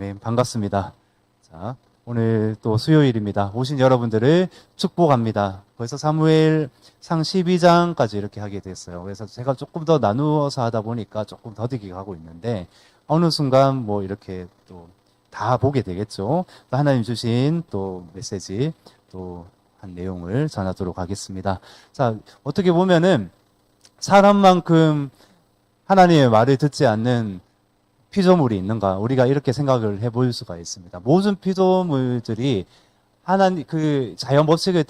네, 반갑습니다. 자, 오늘 또 수요일입니다. 오신 여러분들을 축복합니다. 벌써 사무엘상 12장까지 이렇게 하게 됐어요. 그래서 제가 조금 더 나누어서 하다 보니까 조금 더디게 가고 있는데 어느 순간 뭐 이렇게 또 다 보게 되겠죠. 또 하나님 주신 또 메시지 또 한 내용을 전하도록 하겠습니다. 자, 어떻게 보면은 사람만큼 하나님의 말을 듣지 않는 피조물이 있는가? 우리가 이렇게 생각을 해볼 수가 있습니다. 모든 피조물들이 하나님, 자연 법칙을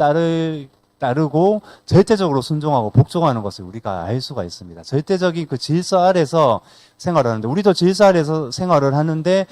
따르고 절대적으로 순종하고 복종하는 것을 우리가 알 수가 있습니다. 절대적인 그 질서 아래서 생활을 하는데, 우리도 질서 아래서 생활을 하는데,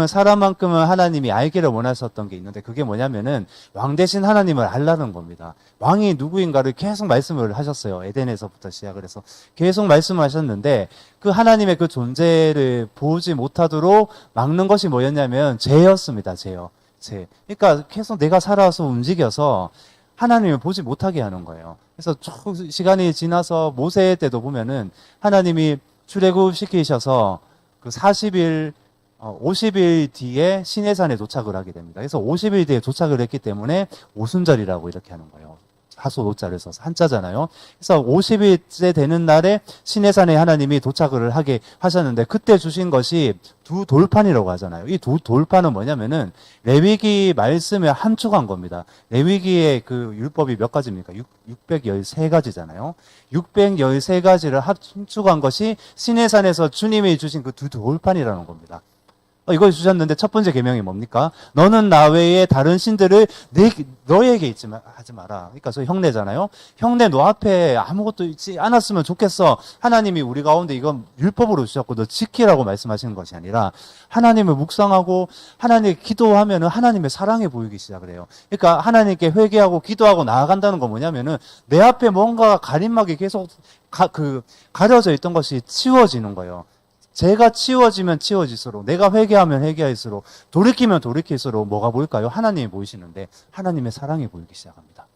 사람만큼은 하나님이 알기를 원하셨던 게 있는데, 그게 뭐냐면은, 왕 대신 하나님을 알라는 겁니다. 왕이 누구인가를 계속 말씀을 하셨어요. 에덴에서부터 시작을 해서. 계속 말씀하셨는데, 그 하나님의 그 존재를 보지 못하도록 막는 것이 뭐였냐면, 죄였습니다, 죄요. 죄. 그러니까 계속 내가 살아서 움직여서, 하나님을 보지 못하게 하는 거예요. 그래서 쭉 시간이 지나서 모세 때도 보면은 하나님이 출애굽 시키셔서 그 40일, 50일 뒤에 시내산에 도착을 하게 됩니다. 그래서 50일 뒤에 도착을 했기 때문에 오순절이라고 이렇게 하는 거예요. 하소 노자를 써서 한자잖아요. 그래서 50일째 되는 날에 시내산에 하나님이 도착을 하게 하셨는데 그때 주신 것이 두 돌판이라고 하잖아요. 이 두 돌판은 뭐냐면은 레위기 말씀에 함축한 겁니다. 레위기의 그 율법이 몇 가지입니까? 613가지잖아요. 613가지를 함축한 것이 시내산에서 주님이 주신 그 두 돌판이라는 겁니다. 이걸 주셨는데 첫 번째 계명이 뭡니까? 너는 나 외에 다른 신들을 너에게 하지 마라. 그러니까 저 형내잖아요. 형내 너 앞에 아무것도 있지 않았으면 좋겠어. 하나님이 우리 가운데 이건 율법으로 주셨고 너 지키라고 말씀하시는 것이 아니라 하나님을 묵상하고 하나님 기도하면은 하나님의 사랑에 보이기 시작을 해요. 그러니까 하나님께 회개하고 기도하고 나아간다는 건 뭐냐면은 내 앞에 뭔가 가림막이 계속 가려져 있던 것이 치워지는 거예요. 죄가 치워지면 치워질수록, 내가 회개하면 회개할수록, 돌이키면 돌이킬수록 뭐가 보일까요? 하나님이 보이시는데 하나님의 사랑이 보이기 시작합니다.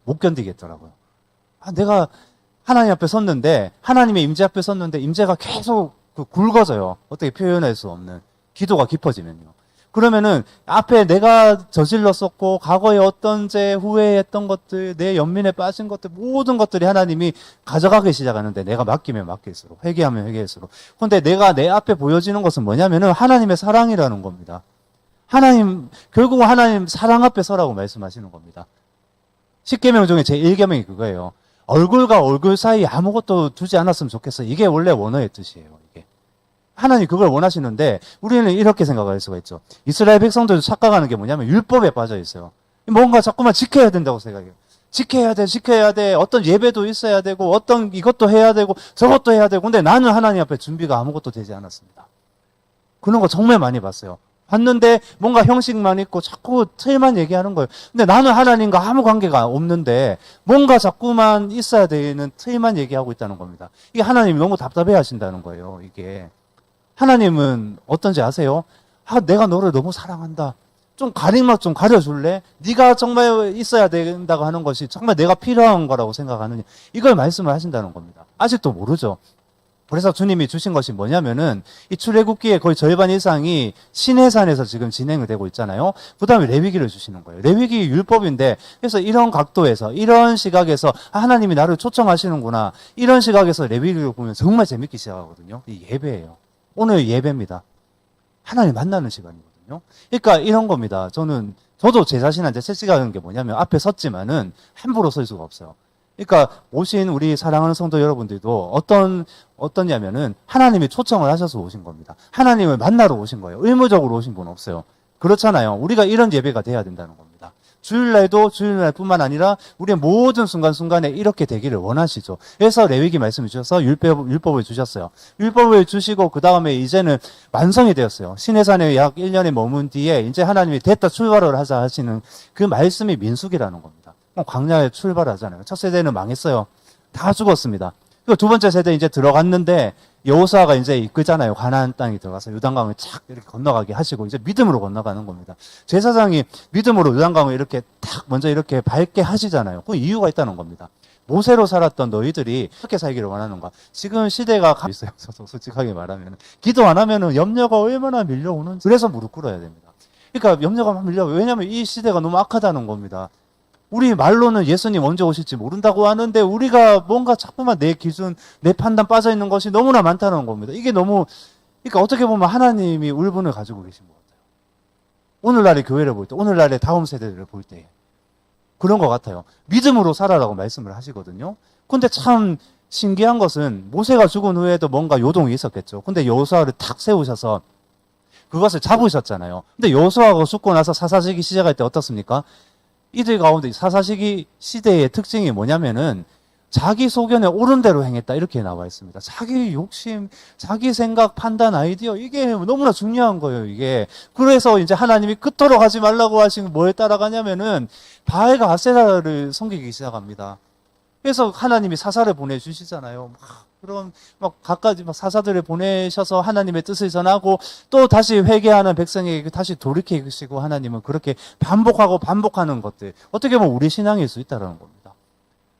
못 견디겠더라고요. 내가 하나님 앞에 섰는데, 하나님의 임재 앞에 섰는데 임재가 계속 굵어져요. 어떻게 표현할 수 없는. 기도가 깊어지면요. 그러면은 앞에 내가 저질렀었고 과거에 어떤 죄 후회했던 것들, 내 연민에 빠진 것들, 모든 것들이 하나님이 가져가기 시작하는데 내가 맡기면 맡길수록, 회개하면 회개할수록. 그런데 내가 내 앞에 보여지는 것은 뭐냐면은 하나님의 사랑이라는 겁니다. 결국은 하나님 사랑 앞에 서라고 말씀하시는 겁니다. 10계명 중에 제 1계명이 그거예요. 얼굴과 얼굴 사이에 아무것도 두지 않았으면 좋겠어. 이게 원래 원어의 뜻이에요. 이게. 하나님 그걸 원하시는데 우리는 이렇게 생각할 수가 있죠. 이스라엘 백성들도 착각하는 게 뭐냐면 율법에 빠져 있어요. 뭔가 자꾸만 지켜야 된다고 생각해요. 지켜야 돼. 어떤 예배도 있어야 되고 어떤 이것도 해야 되고 저것도 해야 되고 근데 나는 하나님 앞에 준비가 아무것도 되지 않았습니다. 그런 거 정말 많이 봤어요. 봤는데 뭔가 형식만 있고 자꾸 틀만 얘기하는 거예요. 근데 나는 하나님과 아무 관계가 없는데 뭔가 자꾸만 있어야 되는 틀만 얘기하고 있다는 겁니다. 이게 하나님이 너무 답답해 하신다는 거예요. 이게. 하나님은 어떤지 아세요? 내가 너를 너무 사랑한다. 좀 가림막 좀 가려줄래? 네가 정말 있어야 된다고 하는 것이 정말 내가 필요한 거라고 생각하느냐. 이걸 말씀을 하신다는 겁니다. 아직도 모르죠. 그래서 주님이 주신 것이 뭐냐면은 이 출애굽기의 거의 절반 이상이 시내산에서 지금 진행이 되고 있잖아요. 그 다음에 레위기를 주시는 거예요. 레위기 율법인데 그래서 이런 각도에서 이런 시각에서 하나님이 나를 초청하시는구나. 이런 시각에서 레위기를 보면 정말 재밌기 시작하거든요. 이 예배예요. 오늘 예배입니다. 하나님 만나는 시간이거든요. 그러니까 이런 겁니다. 저도 제 자신한테 채찍하는 게 뭐냐면 앞에 섰지만은 함부로 설 수가 없어요. 그러니까 오신 우리 사랑하는 성도 여러분들도 어떠냐면은 하나님이 초청을 하셔서 오신 겁니다. 하나님을 만나러 오신 거예요. 의무적으로 오신 분 없어요. 그렇잖아요. 우리가 이런 예배가 돼야 된다는 겁니다. 주일날도 주일날뿐만 아니라 우리의 모든 순간순간에 이렇게 되기를 원하시죠. 그래서 레위기 말씀을 주셔서 율법을 주셨어요. 율법을 주시고 그 다음에 이제는 완성이 되었어요. 시내산에 약 1년에 머문 뒤에 이제 하나님이 됐다 출발을 하자 하시는 그 말씀이 민수기라는 겁니다. 광야에 출발하잖아요. 첫 세대는 망했어요. 다 죽었습니다. 그리고 두 번째 세대 이제 들어갔는데 여호수아가 이제 이끌잖아요. 가나안 땅에 들어가서 요단강을 착 이렇게 건너가게 하시고 이제 믿음으로 건너가는 겁니다. 제사장이 믿음으로 요단강을 이렇게 탁 먼저 이렇게 밟게 하시잖아요. 그 이유가 있다는 겁니다. 모세로 살았던 너희들이 어떻게 살기를 원하는가? 지금 시대가 가고 있어요. 솔직하게 말하면. 기도 안 하면은 염려가 얼마나 밀려오는지. 그래서 무릎 꿇어야 됩니다. 그러니까 염려가 밀려요. 왜냐하면 이 시대가 너무 악하다는 겁니다. 우리 말로는 예수님 언제 오실지 모른다고 하는데 우리가 뭔가 자꾸만 내 기준, 내 판단 빠져 있는 것이 너무나 많다는 겁니다. 이게 너무, 그러니까 어떻게 보면 하나님이 울분을 가지고 계신 것 같아요. 오늘날의 교회를 볼 때, 오늘날의 다음 세대들을 볼 때. 그런 것 같아요. 믿음으로 살아라고 말씀을 하시거든요. 근데 참 신기한 것은 모세가 죽은 후에도 뭔가 요동이 있었겠죠. 근데 여호수아를 탁 세우셔서 그것을 잡으셨잖아요. 근데 여호수아가 죽고 나서 사사시기 시작할 때 어떻습니까? 이들 가운데 사사시기 시대의 특징이 뭐냐면은 자기 소견에 옳은 대로 행했다 이렇게 나와 있습니다. 자기 욕심, 자기 생각, 판단, 아이디어 이게 너무나 중요한 거예요. 이게 그래서 이제 하나님이 그토록 하지 말라고 하신 뭐에 따라가냐면은 바알과 아세라를 섬기기 시작합니다. 그래서 하나님이 사사를 보내주시잖아요. 그럼 각가지 사사들을 보내셔서 하나님의 뜻을 전하고 또 다시 회개하는 백성에게 다시 돌이키시고 하나님은 그렇게 반복하고 반복하는 것들. 어떻게 보면 우리 신앙일 수 있다는 겁니다.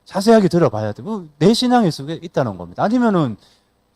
자세하게 들어봐야 돼. 내 신앙일 수 있다는 겁니다. 아니면은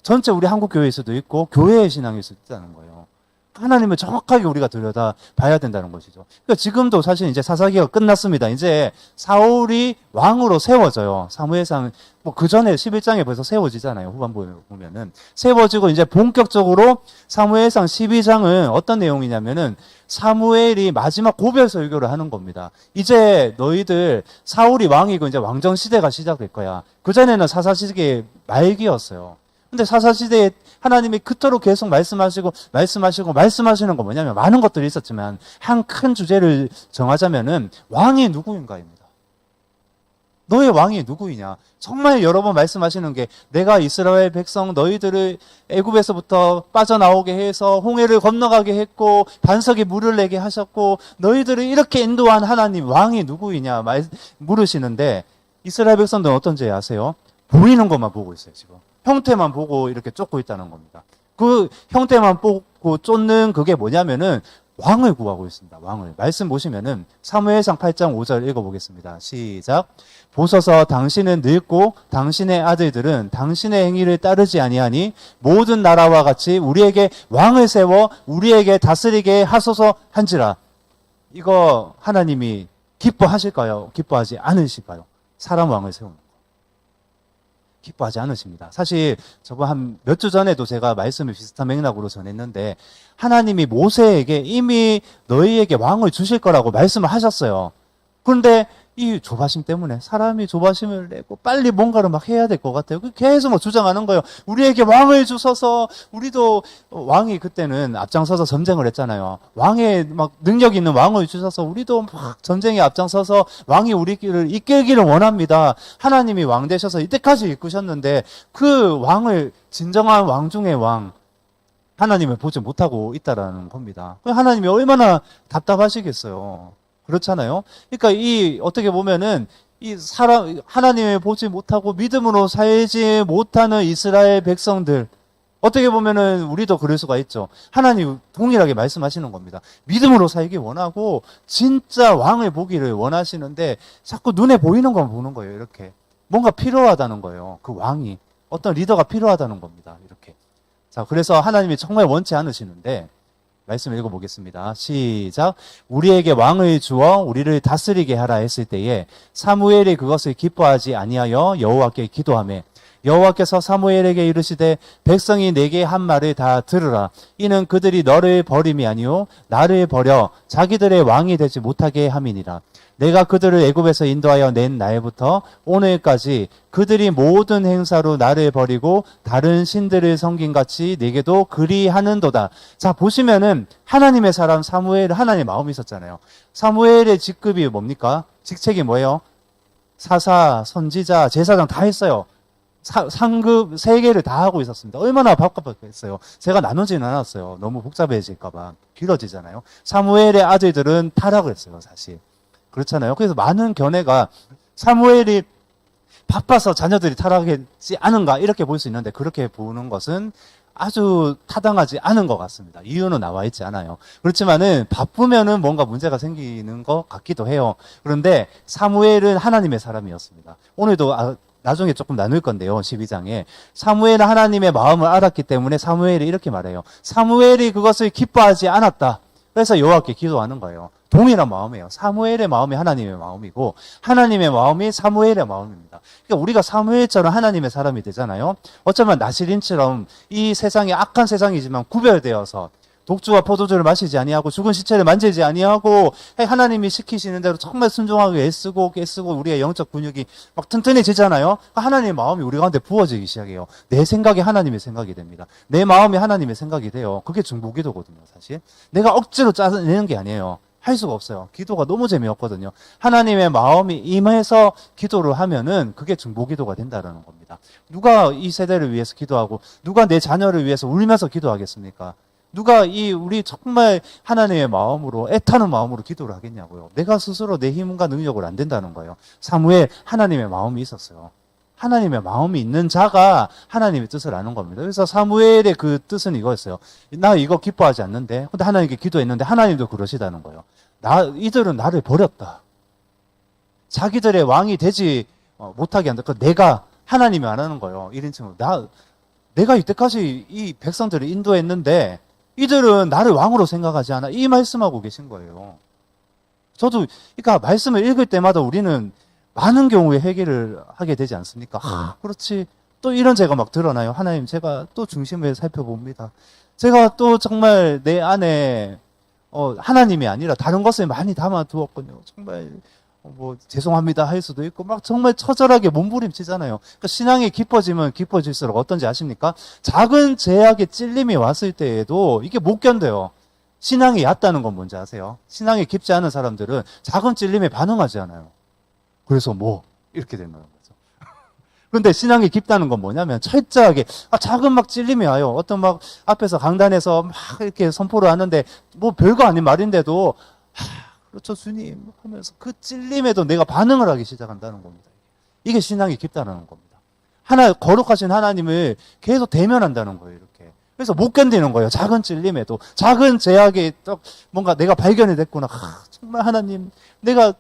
전체 우리 한국 교회일 수도 있고 교회의 신앙일 수도 있다는 거예요. 하나님을 정확하게 우리가 들여다 봐야 된다는 것이죠. 그러니까 지금도 사실 이제 사사기가 끝났습니다. 이제 사울이 왕으로 세워져요. 사무엘상 그 전에 11장에 벌써 세워지잖아요. 후반부에 보면은 세워지고 이제 본격적으로 사무엘상 12장은 어떤 내용이냐면은 사무엘이 마지막 고별 설교를 하는 겁니다. 이제 너희들 사울이 왕이고 이제 왕정 시대가 시작될 거야. 그 전에는 사사시대의 말기였어요. 근데 사사시대에 하나님이 그토록 계속 말씀하시는 거 뭐냐면 많은 것들이 있었지만 한 큰 주제를 정하자면은 왕이 누구인가입니다. 너의 왕이 누구이냐? 정말 여러 번 말씀하시는 게 내가 이스라엘 백성 너희들을 애굽에서부터 빠져나오게 해서 홍해를 건너가게 했고 반석에 물을 내게 하셨고 너희들을 이렇게 인도한 하나님 왕이 누구이냐 물으시는데 이스라엘 백성들은 어떤 죄 아세요? 보이는 것만 보고 있어요. 지금 형태만 보고 이렇게 쫓고 있다는 겁니다. 그 형태만 보고 쫓는 그게 뭐냐면은 왕을 구하고 있습니다. 왕을. 말씀 보시면은 사무엘상 8장 5절 읽어보겠습니다. 시작. 보소서 당신은 늙고 당신의 아들들은 당신의 행위를 따르지 아니하니 모든 나라와 같이 우리에게 왕을 세워 우리에게 다스리게 하소서 한지라. 이거 하나님이 기뻐하실까요? 기뻐하지 않으실까요? 사람 왕을 세우는 거. 기뻐하지 않으십니다. 사실 저번 한 몇 주 전에도 제가 말씀을 비슷한 맥락으로 전했는데 하나님이 모세에게 이미 너희에게 왕을 주실 거라고 말씀을 하셨어요. 그런데 이 조바심 때문에 사람이 조바심을 내고 빨리 뭔가를 막 해야 될 것 같아요. 계속 막 주장하는 거예요. 우리에게 왕을 주셔서 우리도 왕이 그때는 앞장서서 전쟁을 했잖아요. 왕의 막 능력 있는 왕을 주셔서 우리도 막 전쟁에 앞장서서 왕이 우리를 이끌기를 원합니다. 하나님이 왕 되셔서 이때까지 이끄셨는데 그 왕을 진정한 왕 중의 왕 하나님을 보지 못하고 있다라는 겁니다. 하나님이 얼마나 답답하시겠어요. 그렇잖아요. 그러니까 어떻게 보면은 하나님을 보지 못하고 믿음으로 살지 못하는 이스라엘 백성들, 어떻게 보면은 우리도 그럴 수가 있죠. 하나님 동일하게 말씀하시는 겁니다. 믿음으로 살기 원하고 진짜 왕을 보기를 원하시는데 자꾸 눈에 보이는 건 보는 거예요. 이렇게. 뭔가 필요하다는 거예요. 그 왕이. 어떤 리더가 필요하다는 겁니다. 이렇게. 자, 그래서 하나님이 정말 원치 않으시는데 말씀 읽어보겠습니다. 시작. 우리에게 왕을 주어 우리를 다스리게 하라 했을 때에 사무엘이 그것을 기뻐하지 아니하여 여호와께 기도하매 여호와께서 사무엘에게 이르시되 백성이 내게 한 말을 다 들으라. 이는 그들이 너를 버림이 아니요 나를 버려 자기들의 왕이 되지 못하게 함이니라. 내가 그들을 애굽에서 인도하여 낸 날부터 오늘까지 그들이 모든 행사로 나를 버리고 다른 신들을 섬긴같이 내게도 그리하는도다. 자, 보시면은 하나님의 사람 사무엘, 하나님의 마음이 있었잖아요. 사무엘의 직급이 뭡니까? 직책이 뭐예요? 사사, 선지자, 제사장 다 했어요. 상급 3개를 다 하고 있었습니다. 얼마나 바빴겠어요. 제가 나누지는 않았어요. 너무 복잡해질까봐 길어지잖아요. 사무엘의 아들들은 타락을 했어요. 사실. 그렇잖아요. 그래서 많은 견해가 사무엘이 바빠서 자녀들이 타락했지 않은가 이렇게 볼 수 있는데 그렇게 보는 것은 아주 타당하지 않은 것 같습니다. 이유는 나와 있지 않아요. 그렇지만은 바쁘면은 뭔가 문제가 생기는 것 같기도 해요. 그런데 사무엘은 하나님의 사람이었습니다. 오늘도 나중에 조금 나눌 건데요. 12장에 사무엘은 하나님의 마음을 알았기 때문에 사무엘이 이렇게 말해요. 사무엘이 그것을 기뻐하지 않았다. 그래서 여호와께 기도하는 거예요. 동일한 마음이에요. 사무엘의 마음이 하나님의 마음이고 하나님의 마음이 사무엘의 마음입니다. 그러니까 우리가 사무엘처럼 하나님의 사람이 되잖아요. 어쩌면 나시린처럼 이 세상이 악한 세상이지만 구별되어서 독주와 포도주를 마시지 아니하고 죽은 시체를 만지지 아니하고 하나님이 시키시는 대로 정말 순종하게 애쓰고 우리의 영적 근육이 막 튼튼해지잖아요. 하나님의 마음이 우리 가운데 부어지기 시작해요. 내 생각이 하나님의 생각이 됩니다. 내 마음이 하나님의 생각이 돼요. 그게 중보기도거든요, 사실. 내가 억지로 짜내는 게 아니에요. 할 수가 없어요. 기도가 너무 재미없거든요. 하나님의 마음이 임해서 기도를 하면은 그게 중보기도가 된다는 겁니다. 누가 이 세대를 위해서 기도하고 누가 내 자녀를 위해서 울면서 기도하겠습니까? 누가 우리 정말 하나님의 마음으로 애타는 마음으로 기도를 하겠냐고요. 내가 스스로 내 힘과 능력으로 안 된다는 거예요. 사무엘 하나님의 마음이 있었어요. 하나님의 마음이 있는 자가 하나님의 뜻을 아는 겁니다. 그래서 사무엘의 그 뜻은 이거였어요. 나 이거 기뻐하지 않는데, 근데 하나님께 기도했는데 하나님도 그러시다는 거예요. 이들은 나를 버렸다. 자기들의 왕이 되지 못하게 한다. 내가 하나님이 안 하는 거예요. 1인칭으로. 내가 이때까지 이 백성들을 인도했는데 이들은 나를 왕으로 생각하지 않아. 이 말씀하고 계신 거예요. 저도 그러니까 말씀을 읽을 때마다 우리는 많은 경우에 회개를 하게 되지 않습니까? 그렇지. 또 이런 제가 막 드러나요. 하나님, 제가 또 중심을 살펴봅니다. 제가 또 정말 내 안에 하나님이 아니라 다른 것을 많이 담아두었군요. 정말 죄송합니다 할 수도 있고 막 정말 처절하게 몸부림치잖아요. 그러니까 신앙이 깊어지면 깊어질수록 어떤지 아십니까? 작은 제약의 찔림이 왔을 때에도 이게 못 견뎌요. 신앙이 얕다는 건 뭔지 아세요? 신앙이 깊지 않은 사람들은 작은 찔림에 반응하지 않아요. 그래서 이렇게 되는 거죠. 그런데 신앙이 깊다는 건 뭐냐면 철저하게 작은 막 찔림이 와요. 어떤 막 앞에서 강단에서 막 이렇게 선포를 하는데 별거 아닌 말인데도 그렇죠 주님 하면서 그 찔림에도 내가 반응을 하기 시작한다는 겁니다. 이게 신앙이 깊다는 겁니다. 거룩하신 하나님을 계속 대면한다는 거예요. 이렇게. 그래서 못 견디는 거예요. 작은 찔림에도 작은 제약에 뭔가 내가 발견이 됐구나. 정말 하나님 내가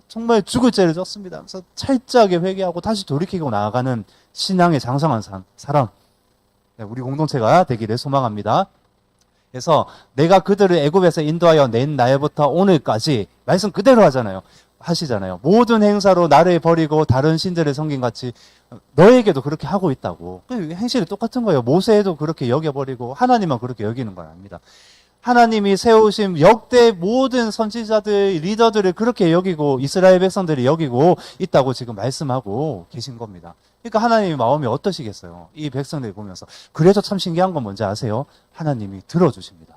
정말 죽을 죄를 졌습니다. 그래서 철저하게 회개하고 다시 돌이키고 나아가는 신앙의 장성한 사람. 우리 공동체가 되기를 소망합니다. 그래서 내가 그들을 애굽에서 인도하여 낸 날부터 오늘까지 말씀 그대로 하시잖아요. 모든 행사로 나를 버리고 다른 신들을 섬긴 같이 너에게도 그렇게 하고 있다고. 행실이 똑같은 거예요. 모세도 그렇게 여겨버리고 하나님만 그렇게 여기는 건 아닙니다. 하나님이 세우신 역대 모든 선지자들, 리더들을 그렇게 여기고 이스라엘 백성들이 여기고 있다고 지금 말씀하고 계신 겁니다. 그러니까 하나님의 마음이 어떠시겠어요? 이 백성들 보면서. 그래서 참 신기한 건 뭔지 아세요? 하나님이 들어주십니다.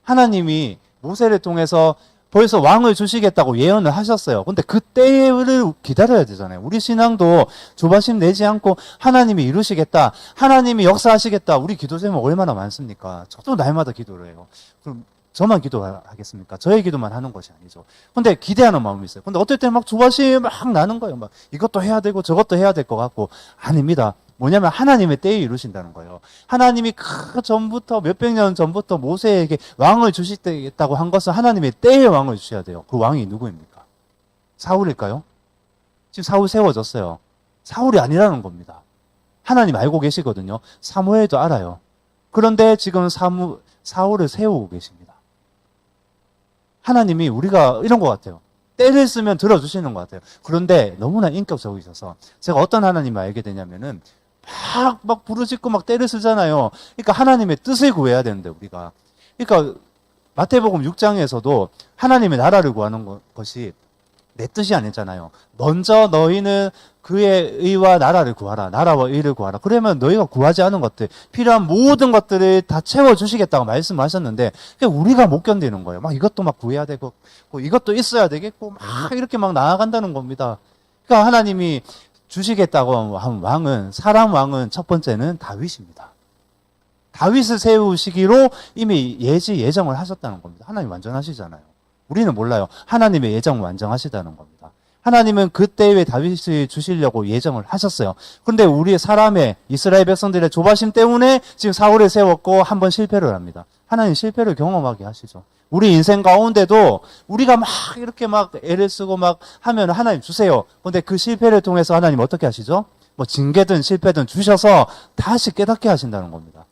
하나님이 모세를 통해서 벌써 왕을 주시겠다고 예언을 하셨어요. 근데 그 때를 기다려야 되잖아요. 우리 신앙도 조바심 내지 않고 하나님이 이루시겠다, 하나님이 역사하시겠다. 우리 기도 제목 얼마나 많습니까? 저도 날마다 기도를 해요. 그럼 저만 기도하겠습니까? 저의 기도만 하는 것이 아니죠. 근데 기대하는 마음이 있어요. 근데 어떨 때는 막 조바심이 막 나는 거예요. 막 이것도 해야 되고 저것도 해야 될 것 같고. 아닙니다. 뭐냐면 하나님의 때에 이루신다는 거예요. 하나님이 그 전부터 몇백 년 전부터 모세에게 왕을 주시겠다고 한 것은 하나님의 때에 왕을 주셔야 돼요. 그 왕이 누구입니까? 사울일까요? 지금 사울 세워졌어요. 사울이 아니라는 겁니다. 하나님 알고 계시거든요. 사무엘도 알아요. 그런데 지금 사울을 세우고 계십니다. 하나님이 우리가 이런 것 같아요. 때를 쓰면 들어주시는 것 같아요. 그런데 너무나 인격적이셔서 제가 어떤 하나님을 알게 되냐면은 막 부르짖고 막 때를 쓰잖아요. 그러니까 하나님의 뜻을 구해야 되는데 우리가. 그러니까 마태복음 6장에서도 하나님의 나라를 구하는 것이 내 뜻이 아니잖아요. 먼저 너희는 그의 의와 나라를 구하라. 나라와 의를 구하라. 그러면 너희가 구하지 않은 것들, 필요한 모든 것들을 다 채워주시겠다고 말씀하셨는데 우리가 못 견디는 거예요. 막 이것도 막 구해야 되고 이것도 있어야 되겠고 막 이렇게 막 나아간다는 겁니다. 그러니까 하나님이 주시겠다고 한 왕은, 사람 왕은 첫 번째는 다윗입니다. 다윗을 세우시기로 이미 예정을 하셨다는 겁니다. 하나님 완전하시잖아요. 우리는 몰라요. 하나님의 예정을 완전하시다는 겁니다. 하나님은 그때에 다윗을 주시려고 예정을 하셨어요. 그런데 우리 사람의 이스라엘 백성들의 조바심 때문에 지금 사울을 세웠고 한 번 실패를 합니다. 하나님 실패를 경험하게 하시죠. 우리 인생 가운데도 우리가 막 이렇게 막 애를 쓰고 막 하면 하나님 주세요. 그런데 그 실패를 통해서 하나님 어떻게 하시죠? 뭐 징계든 실패든 주셔서 다시 깨닫게 하신다는 겁니다.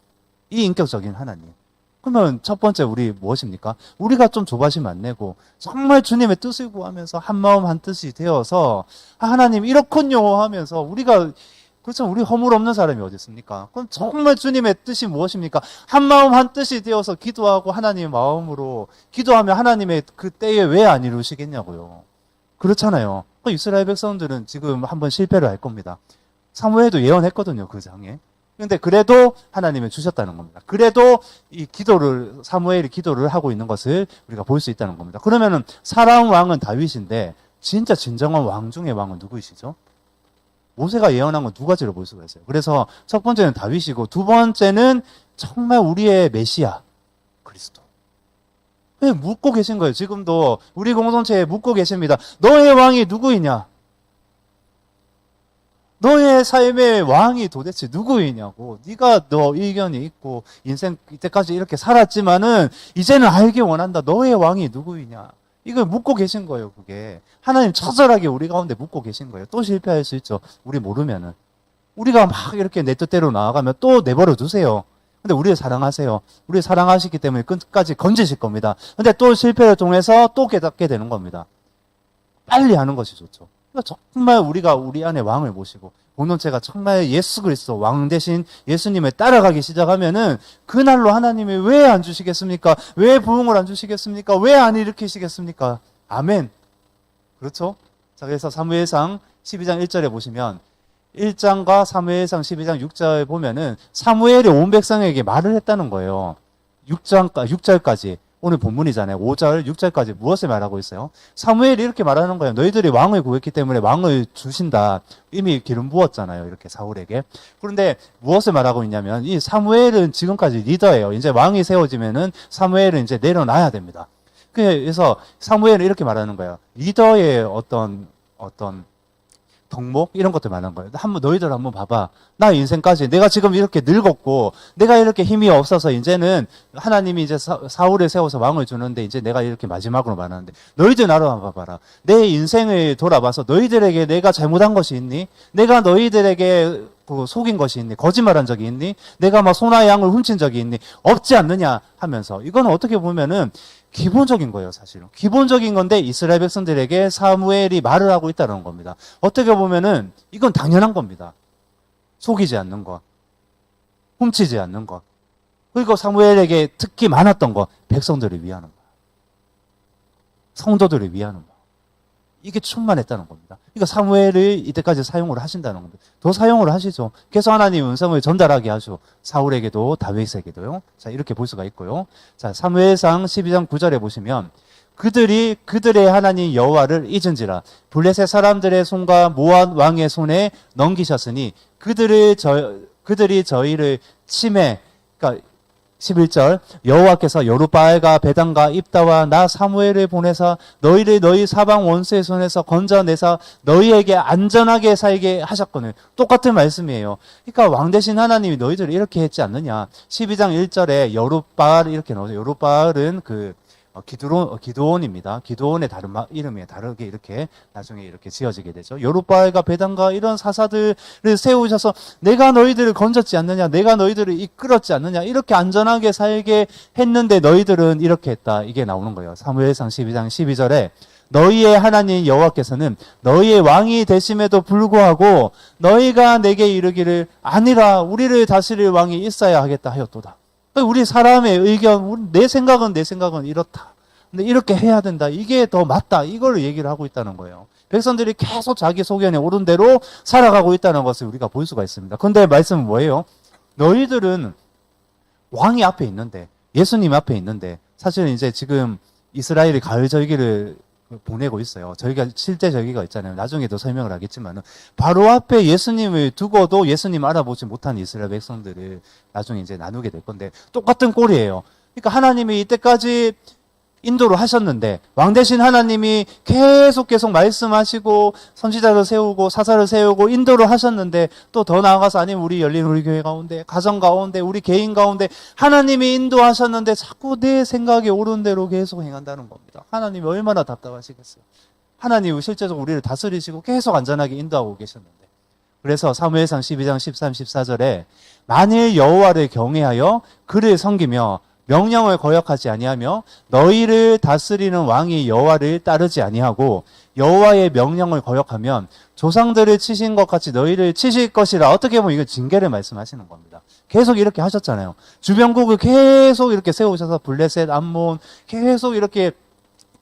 이 인격적인 하나님. 그러면 첫 번째 우리 무엇입니까? 우리가 좀 조바심 안 내고 정말 주님의 뜻을 구하면서 한마음 한뜻이 되어서 하나님 이렇군요 하면서 우리가 그렇죠. 우리 허물 없는 사람이 어디 있습니까? 그럼 정말 주님의 뜻이 무엇입니까? 한마음 한뜻이 되어서 기도하고 하나님의 마음으로 기도하면 하나님의 그 때에 왜 안 이루시겠냐고요. 그렇잖아요. 이스라엘 백성들은 지금 한번 실패를 할 겁니다. 사무엘도 예언했거든요. 그 장에. 근데 그래도 하나님은 주셨다는 겁니다. 그래도 이 기도를, 사무엘이 기도를 하고 있는 것을 우리가 볼 수 있다는 겁니다. 그러면은 사람 왕은 다윗인데 진짜 진정한 왕 중의 왕은 누구이시죠? 모세가 예언한 건 두 가지로 볼 수가 있어요. 그래서 첫 번째는 다윗이고 두 번째는 정말 우리의 메시아 그리스도. 묻고 계신 거예요. 지금도 우리 공동체에 묻고 계십니다. 너의 왕이 누구이냐? 너의 삶의 왕이 도대체 누구이냐고. 네가 너 의견이 있고 인생 이때까지 이렇게 살았지만은 이제는 알기 원한다. 너의 왕이 누구이냐. 이걸 묻고 계신 거예요. 그게 하나님 처절하게 우리 가운데 묻고 계신 거예요. 또 실패할 수 있죠. 우리 모르면은. 우리가 막 이렇게 내 뜻대로 나아가면 또 내버려 두세요. 근데 우리를 사랑하세요. 우리를 사랑하시기 때문에 끝까지 건지실 겁니다. 근데 또 실패를 통해서 또 깨닫게 되는 겁니다. 빨리 하는 것이 좋죠. 그러니까 정말 우리가 우리 안에 왕을 모시고 공동체가 정말 예수 그리스도 왕 대신 예수님을 따라가기 시작하면은 그날로 하나님이 왜 안 주시겠습니까? 왜 부흥을 안 주시겠습니까? 왜 안 일으키시겠습니까? 아멘. 그렇죠? 자, 그래서 사무엘상 12장 1절에 보시면 1장과 사무엘상 12장 6절 보면은 사무엘이 온 백성에게 말을 했다는 거예요. 6절까지. 오늘 본문이잖아요. 5절, 6절까지 무엇을 말하고 있어요? 사무엘이 이렇게 말하는 거예요. 너희들이 왕을 구했기 때문에 왕을 주신다. 이미 기름 부었잖아요. 이렇게 사울에게. 그런데 무엇을 말하고 있냐면 이 사무엘은 지금까지 리더예요. 이제 왕이 세워지면은 사무엘은 이제 내려놔야 됩니다. 그래서 사무엘은 이렇게 말하는 거예요. 리더의 어떤 덕목 이런 것들 말하는 거예요. 너희들 한번 봐봐. 나 인생까지 내가 지금 이렇게 늙었고 내가 이렇게 힘이 없어서 이제는 하나님이 이제 사울을 세워서 왕을 주는데 이제 내가 이렇게 마지막으로 말하는데 너희들 나를 한번 봐봐라. 내 인생을 돌아봐서 너희들에게 내가 잘못한 것이 있니? 내가 너희들에게 속인 것이 있니? 거짓말한 적이 있니? 내가 막 소나 양을 훔친 적이 있니? 없지 않느냐 하면서 이거는 어떻게 보면은 기본적인 거예요, 사실은. 기본적인 건데 이스라엘 백성들에게 사무엘이 말을 하고 있다는 겁니다. 어떻게 보면은 이건 당연한 겁니다. 속이지 않는 것, 훔치지 않는 것, 그리고 사무엘에게 특히 많았던 것, 백성들을 위하는 것, 성도들을 위하는 것. 이게 충만했다는 겁니다. 그러니까 사무엘을 이때까지 사용을 하신다는 겁니다. 더 사용을 하시죠. 그래서 하나님 음성을 전달하게 하시고 사울에게도 다윗에게도요. 자, 이렇게 볼 수가 있고요. 자, 사무엘상 12장 9절에 보시면 그들이 그들의 하나님 여호와를 잊은지라 블레셋 사람들의 손과 모압 왕의 손에 넘기셨으니 그들이 저희를 침해, 그러니까 11절 여호와께서 여룻바알과 베단과 입다와 나 사무엘을 보내사 너희를 너희 사방 원수의 손에서 건져내사 너희에게 안전하게 살게 하셨거늘. 똑같은 말씀이에요. 그러니까 왕 대신 하나님이 너희들을 이렇게 했지 않느냐. 12장 1절에 여룻바알 이렇게 나오죠. 여룻바알은 기드온입니다. 기드온의 다른 이름이 다르게 이렇게 나중에 이렇게 지어지게 되죠. 여룻바알과 베단과 이런 사사들을 세우셔서 내가 너희들을 건졌지 않느냐, 내가 너희들을 이끌었지 않느냐, 이렇게 안전하게 살게 했는데 너희들은 이렇게 했다. 이게 나오는 거예요. 사무엘상 12장 12절에 너희의 하나님 여호와께서는 너희의 왕이 되심에도 불구하고 너희가 내게 이르기를 아니라 우리를 다스릴 왕이 있어야 하겠다 하였도다. 우리 사람의 의견, 내 생각은 이렇다. 근데 이렇게 해야 된다. 이게 더 맞다. 이걸 얘기를 하고 있다는 거예요. 백성들이 계속 자기 소견에 오른 대로 살아가고 있다는 것을 우리가 볼 수가 있습니다. 근데 말씀은 뭐예요? 너희들은 왕이 앞에 있는데, 예수님 앞에 있는데, 사실은 이제 지금 이스라엘이 가을 절기를 보내고 있어요. 저희가 실제 절기가 있잖아요. 나중에도 설명을 하겠지만은 바로 앞에 예수님을 두고도 예수님 알아보지 못한 이스라엘 백성들을 나중에 이제 나누게 될 건데 똑같은 꼴이에요. 그러니까 하나님이 이때까지 인도를 하셨는데 왕 대신 하나님이 계속 말씀하시고 선지자를 세우고 사사를 세우고 인도를 하셨는데 또 더 나아가서 아니면 우리 열린 우리 교회 가운데 가정 가운데 우리 개인 가운데 하나님이 인도하셨는데 자꾸 내 생각이 옳은 대로 계속 행한다는 겁니다. 하나님이 얼마나 답답하시겠어요. 하나님이 실제적으로 우리를 다스리시고 계속 안전하게 인도하고 계셨는데 그래서 사무엘상 12장 13, 14절에 만일 여호와를 경외하여 그를 섬기며 명령을 거역하지 아니하며 너희를 다스리는 왕이 여호와를 따르지 아니하고 여호와의 명령을 거역하면 조상들을 치신 것 같이 너희를 치실 것이라. 어떻게 보면 이거 징계를 말씀하시는 겁니다. 계속 이렇게 하셨잖아요. 주변국을 계속 이렇게 세우셔서 블레셋, 암몬 계속 이렇게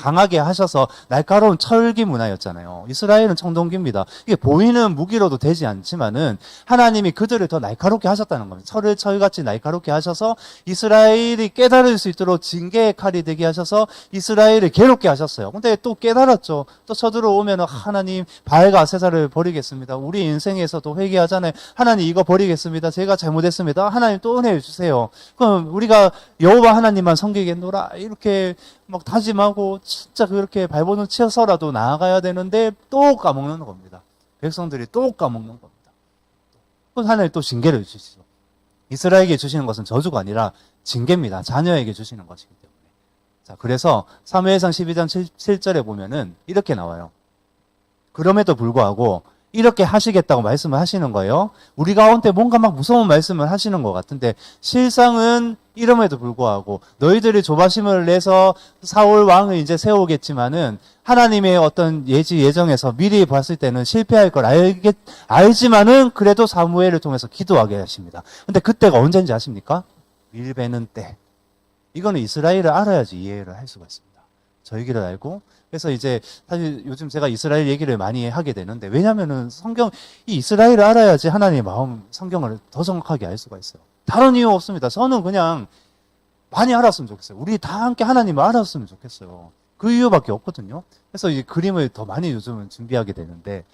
강하게 하셔서 날카로운 철기 문화였잖아요. 이스라엘은 청동기입니다. 이게 보이는 무기로도 되지 않지만은 하나님이 그들을 더 날카롭게 하셨다는 겁니다. 철을 철같이 날카롭게 하셔서 이스라엘이 깨달을 수 있도록 징계의 칼이 되게 하셔서 이스라엘을 괴롭게 하셨어요. 근데 또 깨달았죠. 또 쳐들어오면 하나님 바알과 아세사를 버리겠습니다. 우리 인생에서도 회개하잖아요. 하나님 이거 버리겠습니다. 제가 잘못했습니다. 하나님 또 은혜 주세요. 그럼 우리가 여호와 하나님만 섬기겠노라 이렇게 막 다짐하고 진짜 그렇게 발버둥 치어서라도 나아가야 되는데 또 까먹는 겁니다. 백성들이 또 까먹는 겁니다. 또 하나님 또 징계를 주시죠. 이스라엘에게 주시는 것은 저주가 아니라 징계입니다. 자녀에게 주시는 것이기 때문에. 자, 그래서 사무엘상 12장 7절에 보면은 이렇게 나와요. 그럼에도 불구하고 이렇게 하시겠다고 말씀을 하시는 거예요. 우리 가운데 뭔가 막 무서운 말씀을 하시는 것 같은데 실상은 이름에도 불구하고 너희들이 조바심을 내서 사울 왕을 이제 세우겠지만은 하나님의 어떤 예정에서 미리 봤을 때는 실패할 걸 알지만은 그래도 사무엘을 통해서 기도하게 하십니다. 근데 그때가 언제인지 아십니까? 밀베는 때. 이거는 이스라엘을 알아야지 이해를 할 수가 있습니다. 저 얘기를 알고 그래서 이제 사실 요즘 제가 이스라엘 얘기를 많이 하게 되는데 왜냐면은 이 이스라엘을 알아야지 하나님의 마음, 성경을 더 정확하게 알 수가 있어요. 다른 이유 없습니다. 저는 그냥 많이 알았으면 좋겠어요. 우리 다 함께 하나님을 알았으면 좋겠어요. 그 이유밖에 없거든요. 그래서 이 그림을 더 많이 요즘은 준비하게 되는데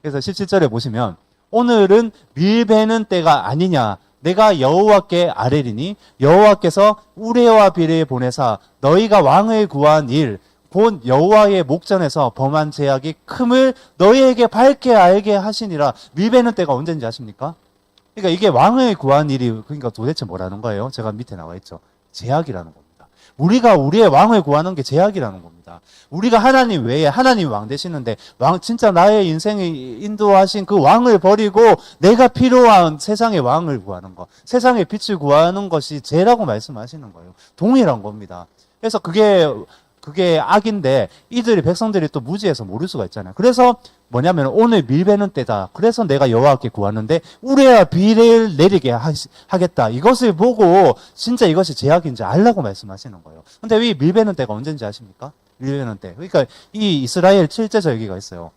그래서 17절에 보시면 오늘은 밀베는 때가 아니냐. 내가 여호와께 아뢰리니 여호와께서 우레와 비를 보내사 너희가 왕을 구한 일 곧 여호와의 목전에서 범한 죄악이 큼을 너희에게 밝게 알게 하시니라. 밀베는 때가 언제인지 아십니까? 그러니까 이게 왕을 구한 일이 그러니까 도대체 뭐라는 거예요? 제가 밑에 나와 있죠. 죄악이라는 겁니다. 우리가 우리의 왕을 구하는 게 죄악이라는 겁니다. 우리가 하나님 외에 하나님 왕 되시는데 진짜 나의 인생을 인도하신 그 왕을 버리고 내가 필요한 세상의 왕을 구하는 것, 세상의 빛을 구하는 것이 죄라고 말씀하시는 거예요. 동일한 겁니다. 그래서 그게 악인데 백성들이 또 무지해서 모를 수가 있잖아요. 그래서 뭐냐면 오늘 밀베는 때다. 그래서 내가 여호와께 구하는데 우레와 비를 내리게 하겠다. 이것을 보고 진짜 이것이 죄악인지 알라고 말씀하시는 거예요. 근데 이 밀베는 때가 언제인지 아십니까? 밀베는 때. 그러니까 이 이스라엘 7제 절기가 있어요.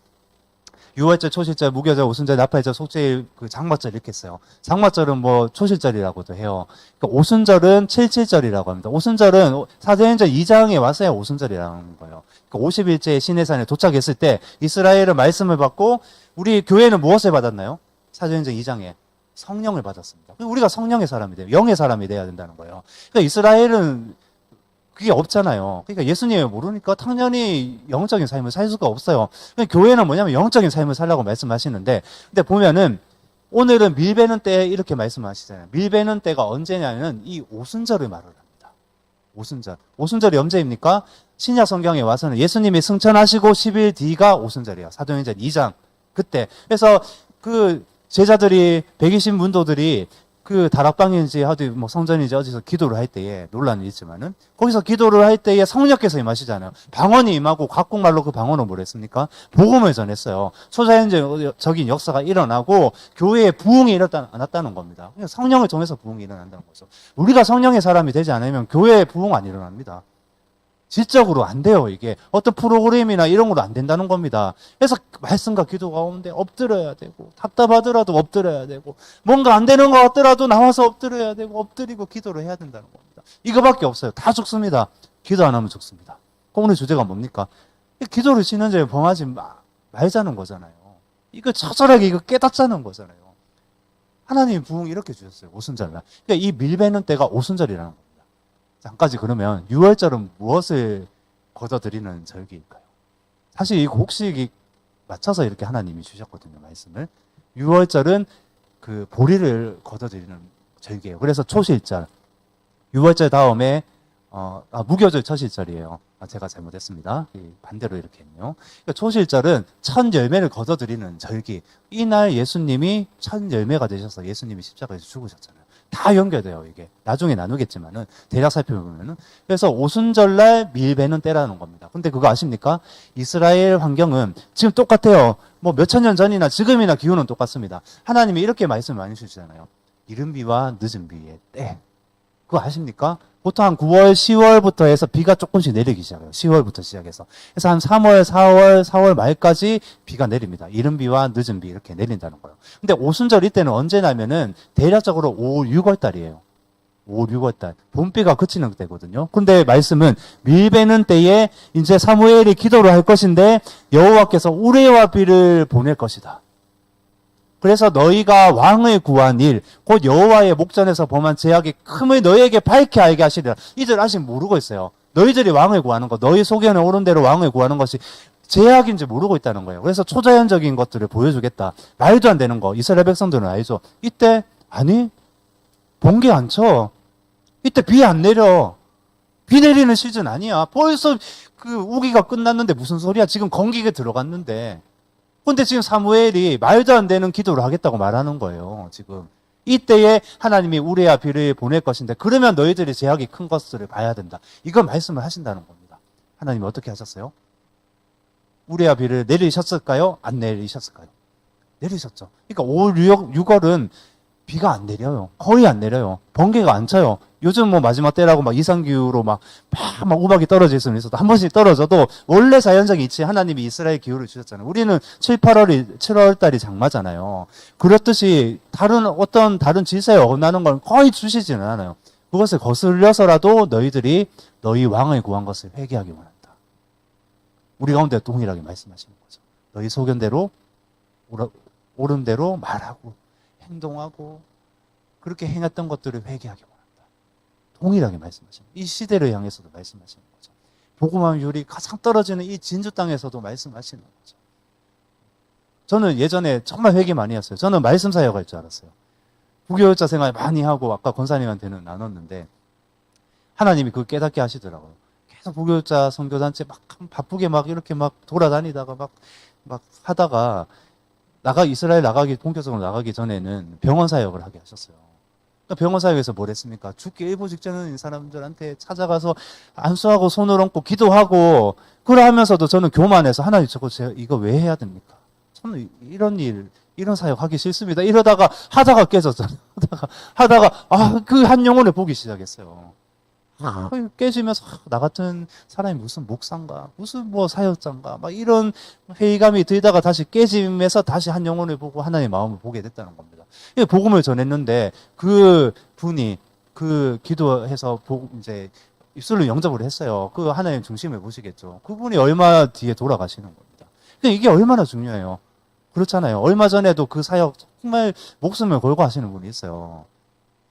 유월절, 초실절, 무교절, 오순절, 나팔절, 속죄일, 그 장마절 이렇게 했어요. 장마절은 뭐 초실절이라고도 해요. 그러니까 오순절은 77절이라고 합니다. 오순절은 사도행전 2장에 와서야 오순절이라는 거예요. 그러니까 50일째 시내산에 도착했을 때 이스라엘은 말씀을 받고 우리 교회는 무엇을 받았나요? 사도행전 2장에 성령을 받았습니다. 우리가 성령의 사람이 돼요. 영의 사람이 돼야 된다는 거예요. 그러니까 이스라엘은 그게 없잖아요. 그러니까 예수님을 모르니까 당연히 영적인 삶을 살 수가 없어요. 그러니까 교회는 뭐냐면 영적인 삶을 살라고 말씀하시는데, 근데 보면은 오늘은 밀베는 때 이렇게 말씀하시잖아요. 밀베는 때가 언제냐면 이 오순절을 말을 합니다. 오순절. 오순절이 언제입니까? 신약 성경에 와서는 예수님이 승천하시고 10일 뒤가 오순절이에요. 사도행전 2장. 그때. 그래서 그 제자들이 120 문도들이 그 다락방인지 어디 뭐 성전인지 어디서 기도를 할 때에 논란이 있지만은 거기서 기도를 할 때에 성령께서 임하시잖아요. 방언이 임하고 각국말로 그 방언은 뭐랬습니까? 복음을 전했어요. 초자연적인 역사가 일어나고 교회에 부흥이 일어났다는 겁니다. 성령을 통해서 부흥이 일어난다는 거죠. 우리가 성령의 사람이 되지 않으면 교회에 부흥 안 일어납니다. 질적으로 안 돼요, 이게. 어떤 프로그램이나 이런 걸로 안 된다는 겁니다. 그래서 말씀과 기도 가운데 엎드려야 되고, 답답하더라도 엎드려야 되고, 뭔가 안 되는 것 같더라도 나와서 엎드려야 되고, 엎드리고 기도를 해야 된다는 겁니다. 이거밖에 없어요. 다 죽습니다. 기도 안 하면 죽습니다. 오늘 주제가 뭡니까? 기도를 쉬는 죄에 범하지 말자는 거잖아요. 이거 처절하게 이거 깨닫자는 거잖아요. 하나님이 부흥 이렇게 주셨어요. 오순절날. 그러니까 이 밀베는 때가 오순절이라는 겁니다. 한 가지 그러면 유월절은 무엇을 거둬들이는 절기일까요? 사실 이 곡식이 맞춰서 이렇게 하나님이 주셨거든요, 말씀을. 유월절은 그 보리를 거둬들이는 절기예요. 그래서 초실절, 유월절 다음에 무교절 첫실절이에요. 제가 잘못했습니다. 반대로 이렇게 했네요. 그러니까 초실절은 첫 열매를 거둬들이는 절기. 이날 예수님이 첫 열매가 되셔서 예수님이 십자가에서 죽으셨잖아요. 다 연결돼요, 이게. 나중에 나누겠지만은, 대략 살펴보면은. 그래서 오순절날 밀베는 때라는 겁니다. 근데 그거 아십니까? 이스라엘 환경은 지금 똑같아요. 뭐 몇천 년 전이나 지금이나 기후는 똑같습니다. 하나님이 이렇게 말씀을 많이 주시잖아요. 이른 비와 늦은 비의 때. 그거 아십니까? 보통 한 9월, 10월부터 해서 비가 조금씩 내리기 시작해요. 10월부터 시작해서. 그래서 한 3월, 4월 말까지 비가 내립니다. 이른 비와 늦은 비 이렇게 내린다는 거예요. 근데 오순절 이때는 언제냐면은 대략적으로 5, 6월 달이에요. 5, 6월 달. 봄비가 그치는 때거든요. 근데 말씀은 밀베는 때에 이제 사무엘이 기도를 할 것인데 여호와께서 우레와 비를 보낼 것이다. 그래서 너희가 왕을 구한 일, 곧 여호와의 목전에서 범한 죄악의 큼을 너희에게 밝게 알게 하시리라. 이들 아직 모르고 있어요. 너희들이 왕을 구하는 거, 너희 소견에 오른 대로 왕을 구하는 것이 죄악인지 모르고 있다는 거예요. 그래서 초자연적인 것들을 보여주겠다. 말도 안 되는 거. 이스라엘 백성들은 알죠. 이때 아니 번개 안 쳐. 이때 비 안 내려. 비 내리는 시즌 아니야. 벌써 그 우기가 끝났는데 무슨 소리야. 지금 건기가 들어갔는데. 근데 지금 사무엘이 말도 안 되는 기도를 하겠다고 말하는 거예요, 지금. 이때에 하나님이 우레와 비를 보낼 것인데, 그러면 너희들이 제약이 큰 것을 봐야 된다. 이건 말씀을 하신다는 겁니다. 하나님이 어떻게 하셨어요? 우레와 비를 내리셨을까요? 안 내리셨을까요? 내리셨죠. 그러니까 5, 6월은 비가 안 내려요. 거의 안 내려요. 번개가 안 쳐요. 요즘 뭐 마지막 때라고 막 이상기후로 막 우박이 떨어질 수는 있어도 한 번씩 떨어져도 원래 자연적인 이치 하나님이 이스라엘 기후를 주셨잖아요. 우리는 7월 달이 장마잖아요. 그렇듯이 어떤 다른 질서에 어긋나는 건 거의 주시지는 않아요. 그것을 거슬려서라도 너희들이 너희 왕을 구한 것을 회개하기 원한다. 우리 가운데 동일하게 말씀하시는 거죠. 너희 소견대로 옳은 대로 말하고 행동하고 그렇게 행했던 것들을 회개하기 원한다. 동일하게 말씀하시는 이 시대를 향해서도 말씀하시는 거죠. 복음화율이 가장 떨어지는 이 진주 땅에서도 말씀하시는 거죠. 저는 예전에 정말 회개 많이 했어요. 저는 말씀 사역할 줄 알았어요. 부교육자 생활 많이 하고 아까 권사님한테는 나눴는데 하나님이 그걸 깨닫게 하시더라고요. 계속 부교육자 선교단체 막 바쁘게 막 이렇게 막 돌아다니다가 막 하다가 이스라엘 본격적으로 나가기 전에는 병원 사역을 하게 하셨어요. 병원 사역에서 뭘 했습니까? 죽기 일보 직전인 사람들한테 찾아가서 안수하고 손을 얹고 기도하고 그러면서도 저는 교만해서 하나님 제가 이거 왜 해야 됩니까? 저는 이런 사역 하기 싫습니다. 이러다가 하다가 깨졌잖아요. 하다가 그 한 영혼을 보기 시작했어요. 깨지면서 나 같은 사람이 무슨 목사인가 무슨 뭐 사역자인가 막 이런 회의감이 들다가 다시 깨짐에서 다시 한 영혼을 보고 하나님의 마음을 보게 됐다는 겁니다. 복음을 전했는데 그 분이 그 기도해서 이제 입술로 영접을 했어요. 그 하나님 중심을 보시겠죠. 그분이 얼마 뒤에 돌아가시는 겁니다. 근데 이게 얼마나 중요해요. 그렇잖아요. 얼마 전에도 그 사역 정말 목숨을 걸고 하시는 분이 있어요.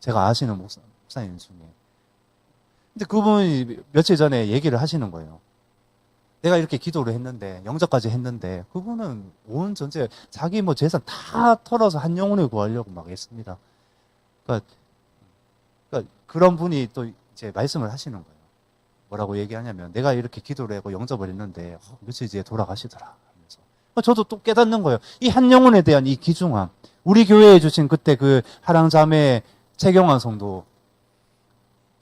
제가 아시는 목사님 중에. 근데 그분이 며칠 전에 얘기를 하시는 거예요. 내가 이렇게 기도를 했는데, 영접까지 했는데, 그분은 온 전체, 자기 뭐 재산 다 털어서 한 영혼을 구하려고 막 했습니다. 그러니까 그런 분이 또 이제 말씀을 하시는 거예요. 뭐라고 얘기하냐면, 내가 이렇게 기도를 하고 영접을 했는데, 며칠 뒤에 돌아가시더라. 하면서. 저도 또 깨닫는 거예요. 이 한 영혼에 대한 이 귀중함. 우리 교회에 주신 그때 그 하랑자매 최경환 성도,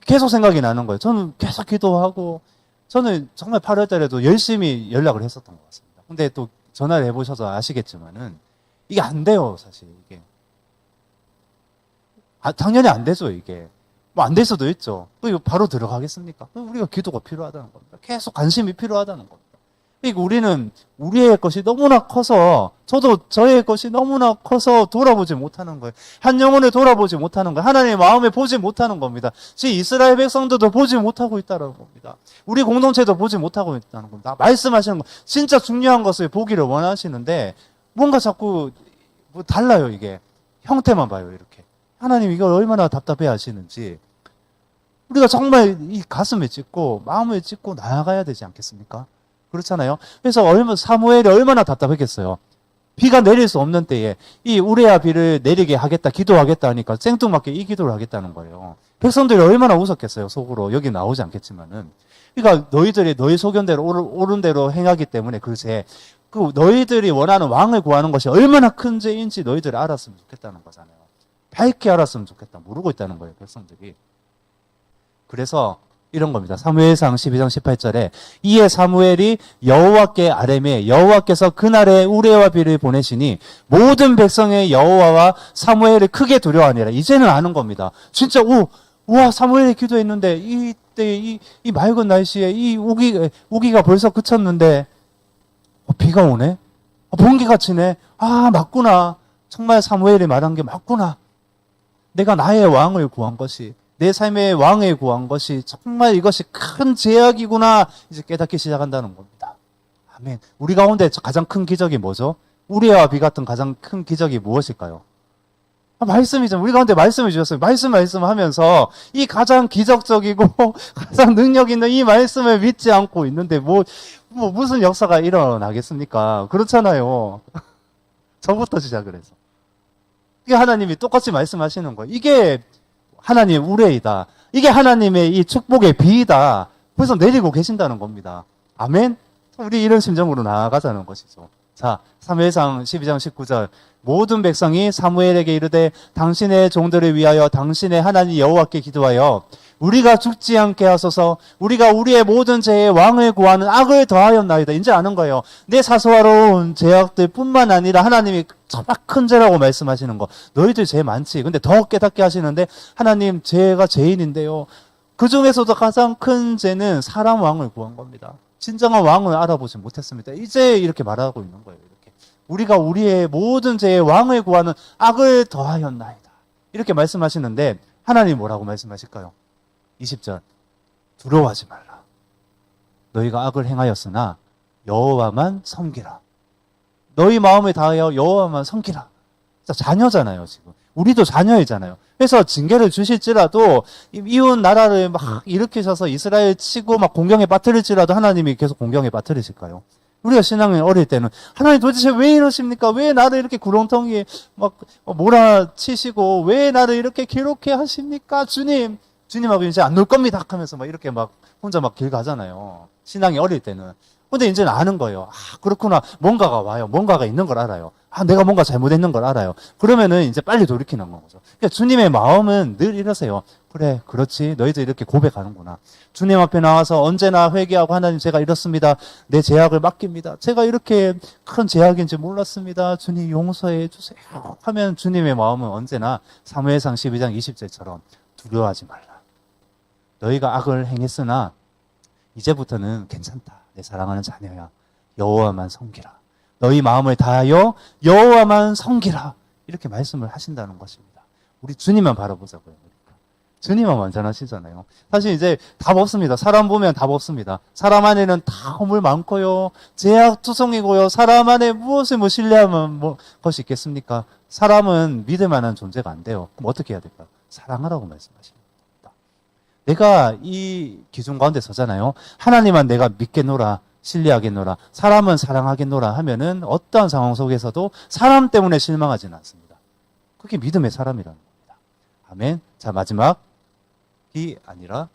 계속 생각이 나는 거예요. 저는 계속 기도하고, 저는 정말 8월 달에도 열심히 연락을 했었던 것 같습니다. 근데 또 전화를 해보셔서 아시겠지만은, 이게 안 돼요, 사실, 이게. 당연히 안 되죠, 이게. 뭐 안 될 수도 있죠. 또 바로 들어가겠습니까? 우리가 기도가 필요하다는 겁니다. 계속 관심이 필요하다는 겁니다. 그러니까 우리는 우리의 것이 너무나 커서 저도 저의 것이 너무나 커서 돌아보지 못하는 거예요. 한 영혼을 돌아보지 못하는 거예요. 하나님의 마음에 보지 못하는 겁니다. 지금 이스라엘 백성들도 보지 못하고 있다는 겁니다. 우리 공동체도 보지 못하고 있다는 겁니다. 말씀하시는 거 진짜 중요한 것을 보기를 원하시는데 뭔가 자꾸 뭐 달라요. 이게 형태만 봐요. 이렇게 하나님 이걸 얼마나 답답해 하시는지 우리가 정말 이 가슴에 찢고 마음에 찢고 나아가야 되지 않겠습니까? 그렇잖아요. 그래서 사무엘이 얼마나 답답했겠어요. 비가 내릴 수 없는 때에 이 우레아 비를 내리게 하겠다, 기도하겠다 하니까 생뚱맞게 이 기도를 하겠다는 거예요. 백성들이 얼마나 웃었겠어요, 속으로. 여기 나오지 않겠지만은. 그러니까 너희들이 너희 소견대로 옳은 대로 행하기 때문에 글쎄 그 너희들이 원하는 왕을 구하는 것이 얼마나 큰 죄인지 너희들이 알았으면 좋겠다는 거잖아요. 밝게 알았으면 좋겠다. 모르고 있다는 거예요, 백성들이. 그래서 이런 겁니다. 사무엘상 12장 18절에 이에 사무엘이 여호와께 아뢰매 여호와께서 그날에 우레와 비를 보내시니 모든 백성의 여호와와 사무엘을 크게 두려워하니라. 이제는 아는 겁니다. 진짜 우와 사무엘이 기도했는데 이때 이 맑은 날씨에 이 우기가 벌써 그쳤는데 비가 오네. 번개가 치네. 아 맞구나. 정말 사무엘이 말한 게 맞구나. 내가 나의 왕을 구한 것이 내 삶의 왕을 구한 것이 정말 이것이 큰 제약이구나 이제 깨닫기 시작한다는 겁니다. 아멘. 우리 가운데 가장 큰 기적이 뭐죠? 우레와 비 같은 가장 큰 기적이 무엇일까요? 말씀이죠. 우리 가운데 말씀을 주셨어요. 말씀 하면서 이 가장 기적적이고 가장 능력 있는 이 말씀을 믿지 않고 있는데 무슨 역사가 일어나겠습니까? 그렇잖아요. 저부터 시작을 해서. 이게 하나님이 똑같이 말씀하시는 거예요. 이게 하나님의 우레이다. 이게 하나님의 이 축복의 비이다. 벌써 내리고 계신다는 겁니다. 아멘? 우리 이런 심정으로 나아가자는 것이죠. 자, 사무엘상 12장 19절. 모든 백성이 사무엘에게 이르되 당신의 종들을 위하여 당신의 하나님 여호와께 기도하여 우리가 죽지 않게 하소서. 우리가 우리의 모든 죄의 왕을 구하는 악을 더하였나이다. 이제 아는 거예요. 내 사소한 죄악들 뿐만 아니라 하나님이 정말 큰 죄라고 말씀하시는 거. 너희들 죄 많지. 근데 더 깨닫게 하시는데 하나님 제가 죄인인데요. 그 중에서도 가장 큰 죄는 사람 왕을 구한 겁니다. 진정한 왕을 알아보지 못했습니다. 이제 이렇게 말하고 있는 거예요. 이렇게 우리가 우리의 모든 죄의 왕을 구하는 악을 더하였나이다. 이렇게 말씀하시는데 하나님 뭐라고 말씀하실까요? 20절 두려워하지 말라. 너희가 악을 행하였으나 여호와만 섬기라. 너희 마음을 다하여 여호와만 섬기라. 자녀잖아요, 지금. 우리도 자녀이잖아요. 그래서 징계를 주실지라도 이웃 나라를 막 일으키셔서 이스라엘 치고 막 공경에 빠뜨릴지라도 하나님이 계속 공경에 빠뜨리실까요? 우리가 신앙을 어릴 때는 하나님 도대체 왜 이러십니까? 왜 나를 이렇게 구렁텅이에 막 몰아치시고 왜 나를 이렇게 괴롭게 하십니까? 주님하고 이제 안 놀 겁니다 하면서 막 이렇게 막 혼자 막 길 가잖아요. 신앙이 어릴 때는. 근데 이제는 아는 거예요. 아, 그렇구나. 뭔가가 와요. 뭔가가 있는 걸 알아요. 아, 내가 뭔가 잘못했는 걸 알아요. 그러면은 이제 빨리 돌이키는 거죠. 그러니까 주님의 마음은 늘 이러세요. 그래, 그렇지. 너희들 이렇게 고백하는구나. 주님 앞에 나와서 언제나 회개하고 하나님 제가 이렇습니다. 내 죄악을 맡깁니다. 제가 이렇게 큰 죄악인지 몰랐습니다. 주님 용서해 주세요. 하면 주님의 마음은 언제나 사무엘상 12장 20절처럼 두려워하지 말라. 너희가 악을 행했으나 이제부터는 괜찮다. 내 사랑하는 자녀야. 여호와만 섬기라. 너희 마음을 다하여 여호와만 섬기라. 이렇게 말씀을 하신다는 것입니다. 우리 주님만 바라보자고요. 주님은 완전하시잖아요. 사실 이제 답 없습니다. 사람 보면 답 없습니다. 사람 안에는 다 허물 많고요. 죄악투성이고요. 사람 안에 무엇을 신뢰하면 것이 있겠습니까? 사람은 믿을 만한 존재가 안 돼요. 그럼 어떻게 해야 될까요? 사랑하라고 말씀하십니다. 내가 이 기준 가운데 서잖아요. 하나님만 내가 믿겠노라, 신뢰하겠노라, 사람은 사랑하겠노라 하면은 어떠한 상황 속에서도 사람 때문에 실망하지는 않습니다. 그게 믿음의 사람이라는 겁니다. 아멘. 자, 마지막이 아니라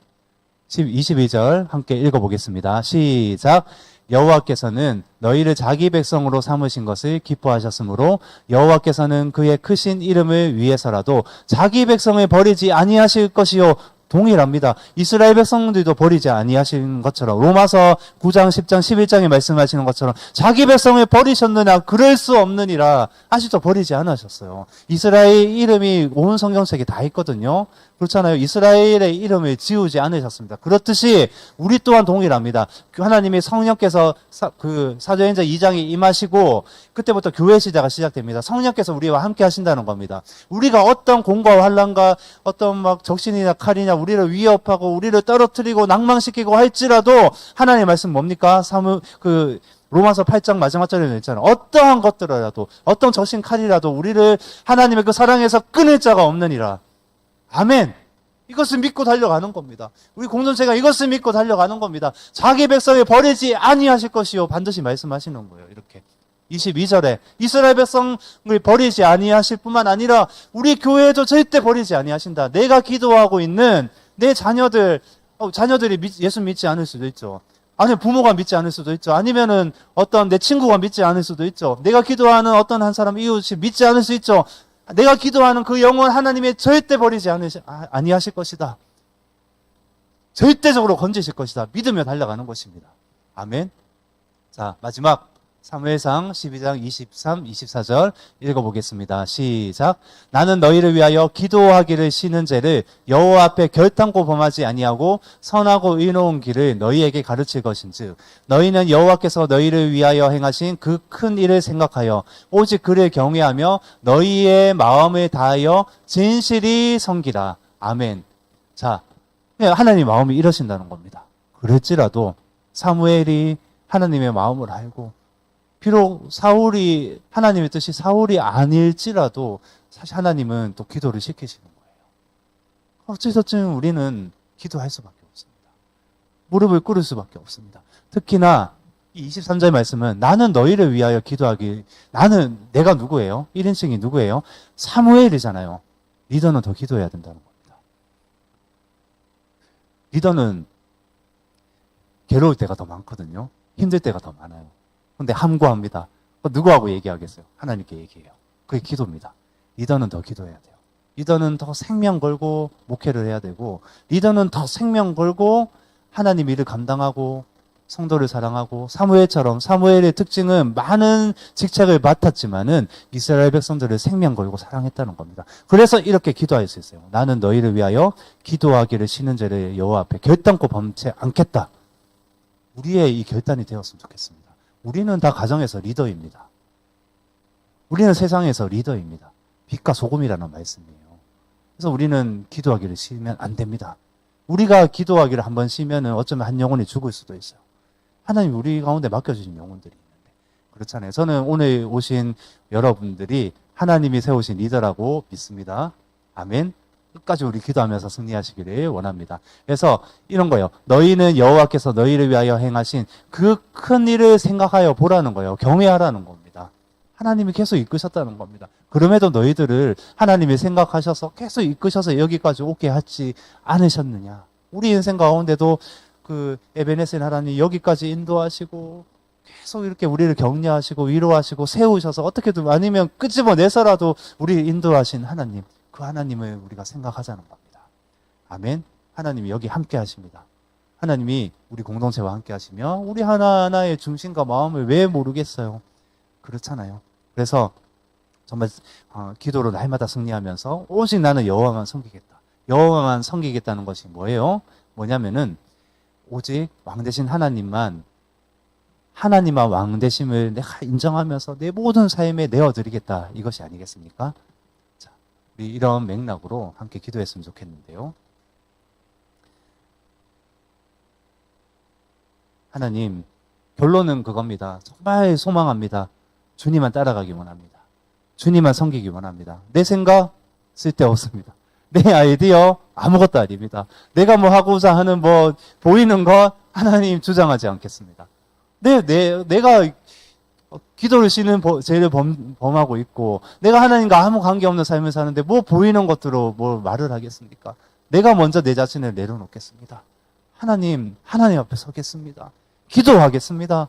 22절 함께 읽어보겠습니다. 시작. 여호와께서는 너희를 자기 백성으로 삼으신 것을 기뻐하셨으므로 여호와께서는 그의 크신 이름을 위해서라도 자기 백성을 버리지 아니하실 것이요. 동일합니다. 이스라엘 백성들도 버리지 아니하신 것처럼 로마서 9장, 10장, 11장에 말씀하시는 것처럼 자기 백성을 버리셨느냐 그럴 수 없느니라. 아직도 버리지 않으셨어요. 이스라엘 이름이 온 성경책에 다 있거든요. 그렇잖아요. 이스라엘의 이름을 지우지 않으셨습니다. 그렇듯이 우리 또한 동일합니다. 하나님이 성령께서 사도행전 2장에 임하시고 그때부터 교회 시대가 시작됩니다. 성령께서 우리와 함께 하신다는 겁니다. 우리가 어떤 공과와 환난과 어떤 막 적신이나 칼이냐 우리를 위협하고 우리를 떨어뜨리고 낭망시키고 할지라도 하나님의 말씀 뭡니까? 로마서 8장 마지막 절에 있잖아요. 어떠한 것들이라도 어떤 적신 칼이라도 우리를 하나님의 그 사랑에서 끊을 자가 없느니라. 아멘. 이것을 믿고 달려가는 겁니다. 우리 공동체가 이것을 믿고 달려가는 겁니다. 자기 백성을 버리지 아니하실 것이요. 반드시 말씀하시는 거예요. 이렇게. 22절에 이스라엘 백성을 버리지 아니하실 뿐만 아니라 우리 교회도 절대 버리지 아니하신다. 내가 기도하고 있는 내 자녀들이 예수 믿지 않을 수도 있죠. 아니 부모가 믿지 않을 수도 있죠. 아니면은 어떤 내 친구가 믿지 않을 수도 있죠. 내가 기도하는 어떤 한 사람 이웃이 믿지 않을 수 있죠. 내가 기도하는 그 영혼 하나님이 절대 버리지 아니하실 것이다. 절대적으로 건지실 것이다. 믿으며 달려가는 것입니다. 아멘. 자, 마지막 사무엘상 12장 23, 24절 읽어보겠습니다. 시작. 나는 너희를 위하여 기도하기를 쉬는 죄를 여호와 앞에 결단코 범하지 아니하고 선하고 의로운 길을 너희에게 가르칠 것인즉 너희는 여호와께서 너희를 위하여 행하신 그 큰 일을 생각하여 오직 그를 경외하며 너희의 마음을 다하여 진실이 섬기라. 아멘. 자, 하나님 마음이 이러신다는 겁니다. 그럴지라도 사무엘이 하나님의 마음을 알고 비록 사울이 하나님의 뜻이 사울이 아닐지라도 사실 하나님은 또 기도를 시키시는 거예요. 어찌됐든 우리는 기도할 수밖에 없습니다. 무릎을 꿇을 수밖에 없습니다. 특히나 이 23절 말씀은 나는 너희를 위하여 기도하기 나는 내가 누구예요? 1인칭이 누구예요? 사무엘이잖아요. 리더는 더 기도해야 된다는 겁니다. 리더는 괴로울 때가 더 많거든요. 힘들 때가 더 많아요. 근데 함구합니다. 누구하고 얘기하겠어요? 하나님께 얘기해요. 그게 기도입니다. 리더는 더 기도해야 돼요. 리더는 더 생명 걸고 목회를 해야 되고 리더는 더 생명 걸고 하나님 일을 감당하고 성도를 사랑하고 사무엘처럼 사무엘의 특징은 많은 직책을 맡았지만은 이스라엘 백성들을 생명 걸고 사랑했다는 겁니다. 그래서 이렇게 기도할 수 있어요. 나는 너희를 위하여 기도하기를 쉬는 죄를 여호와 앞에 결단코 범치 않겠다. 우리의 이 결단이 되었으면 좋겠습니다. 우리는 다 가정에서 리더입니다. 우리는 세상에서 리더입니다. 빛과 소금이라는 말씀이에요. 그래서 우리는 기도하기를 쉬면 안 됩니다. 우리가 기도하기를 한번 쉬면은 어쩌면 한 영혼이 죽을 수도 있어요. 하나님 우리 가운데 맡겨주신 영혼들이 있는데 그렇잖아요. 저는 오늘 오신 여러분들이 하나님이 세우신 리더라고 믿습니다. 아멘. 끝까지 우리 기도하면서 승리하시기를 원합니다. 그래서 이런 거예요. 너희는 여호와께서 너희를 위하여 행하신 그 큰 일을 생각하여 보라는 거예요. 경외하라는 겁니다. 하나님이 계속 이끄셨다는 겁니다. 그럼에도 너희들을 하나님이 생각하셔서 계속 이끄셔서 여기까지 오게 하지 않으셨느냐. 우리 인생 가운데도 그 에베네셀 하나님 여기까지 인도하시고 계속 이렇게 우리를 격려하시고 위로하시고 세우셔서 어떻게든 아니면 끄집어내서라도 우리를 인도하신 하나님. 그 하나님을 우리가 생각하자는 겁니다. 아멘. 하나님이 여기 함께 하십니다. 하나님이 우리 공동체와 함께 하시며 우리 하나하나의 중심과 마음을 왜 모르겠어요. 그렇잖아요. 그래서 정말 기도로 날마다 승리하면서 오직 나는 여호와만 섬기겠다. 여호와만 섬기겠다는 것이 뭐예요? 뭐냐면은 오직 왕 되신 하나님만 왕 되심을 내가 인정하면서 내 모든 삶에 내어드리겠다. 이것이 아니겠습니까? 우리 이런 맥락으로 함께 기도했으면 좋겠는데요. 하나님, 결론은 그겁니다. 정말 소망합니다. 주님만 따라가기 원합니다. 주님만 섬기기 원합니다. 내 생각 쓸데없습니다. 내 아이디어 아무것도 아닙니다. 내가 뭐 하고자 하는 뭐 보이는 것 하나님 주장하지 않겠습니다. 내가 기도를 쉬는 죄를 범하고 있고 내가 하나님과 아무 관계없는 삶을 사는데 뭐 보이는 것들로 뭐 말을 하겠습니까? 내가 먼저 내 자신을 내려놓겠습니다. 하나님 앞에 서겠습니다. 기도하겠습니다.